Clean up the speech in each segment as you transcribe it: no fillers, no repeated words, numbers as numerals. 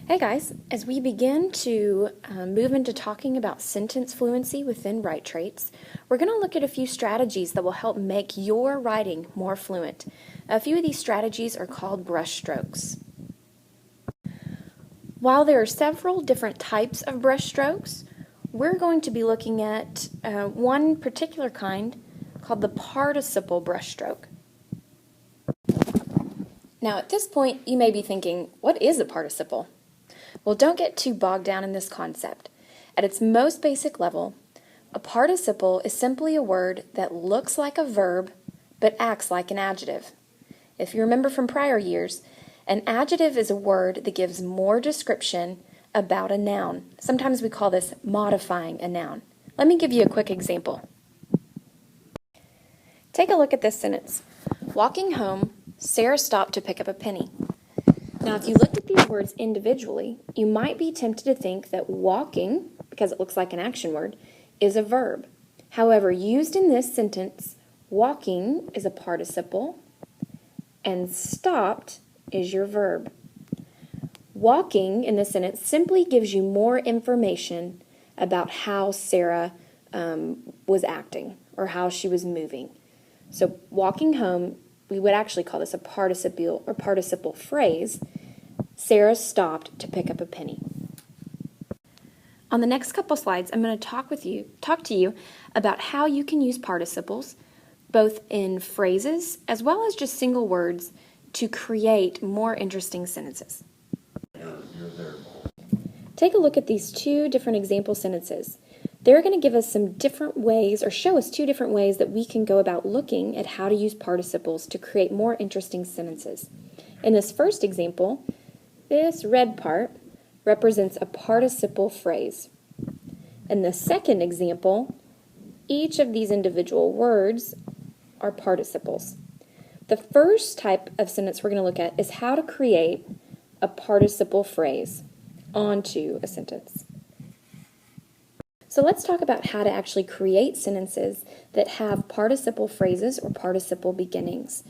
Hey guys, as we begin to move into talking about sentence fluency within write traits, we're going to look at a few strategies that will help make your writing more fluent. A few of these strategies are called brush strokes. While there are several different types of brush strokes, we're going to be looking at one particular kind called the participle brush stroke. Now at this point you may be thinking, what is a participle? Well, don't get too bogged down in this concept. At its most basic level, a participle is simply a word that looks like a verb but acts like an adjective. If you remember from prior years, an adjective is a word that gives more description about a noun. Sometimes we call this modifying a noun. Let me give you a quick example. Take a look at this sentence. Walking home, Sarah stopped to pick up a penny. Now, if you looked at these words individually, you might be tempted to think that walking, because it looks like an action word, is a verb. However, used in this sentence, walking is a participle and stopped is your verb. Walking in this sentence simply gives you more information about how Sarah was acting or how she was moving. So walking home, we would actually call this a participle or participle phrase. Sarah stopped to pick up a penny. On the next couple slides, I'm going to talk to you about how you can use participles, both in phrases as well as just single words, to create more interesting sentences. Take a look at these two different example sentences. They're going to give us some different ways, or show us two different ways that we can go about looking at how to use participles to create more interesting sentences. In this first example, this red part represents a participle phrase. In the second example, each of these individual words are participles. The first type of sentence we're going to look at is how to create a participle phrase onto a sentence. So let's talk about how to actually create sentences that have participle phrases or participle beginnings.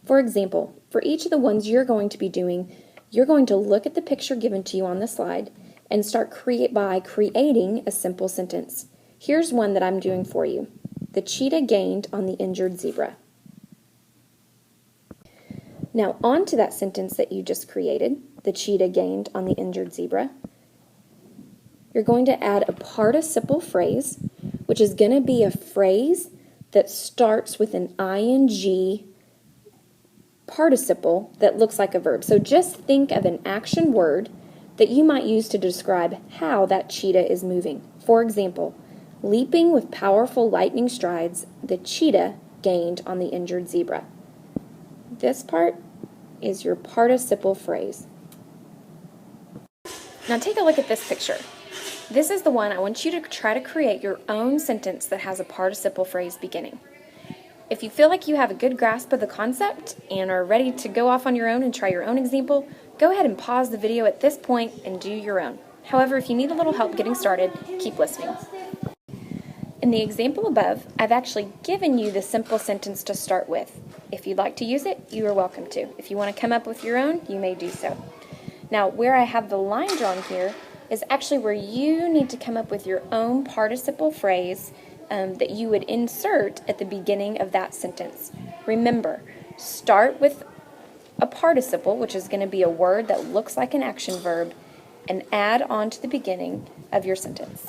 For example, for each of the ones you're going to be doing, you're going to look at the picture given to you on the slide and start by creating a simple sentence. Here's one that I'm doing for you. The cheetah gained on the injured zebra. Now onto that sentence that you just created, the cheetah gained on the injured zebra, you're going to add a participle phrase, which is going to be a phrase that starts with an ing participle that looks like a verb. So just think of an action word that you might use to describe how that cheetah is moving. For example, leaping with powerful lightning strides, the cheetah gained on the injured zebra. This part is your participle phrase. Now take a look at this picture. This is the one I want you to try to create your own sentence that has a participle phrase beginning. If you feel like you have a good grasp of the concept and are ready to go off on your own and try your own example, go ahead and pause the video at this point and do your own. However, if you need a little help getting started, keep listening. In the example above, I've actually given you the simple sentence to start with. If you'd like to use it, you are welcome to. If you want to come up with your own, you may do so. Now, where I have the line drawn here is actually where you need to come up with your own participle phrase that you would insert at the beginning of that sentence. Remember, start with a participle, which is going to be a word that looks like an action verb, and add on to the beginning of your sentence.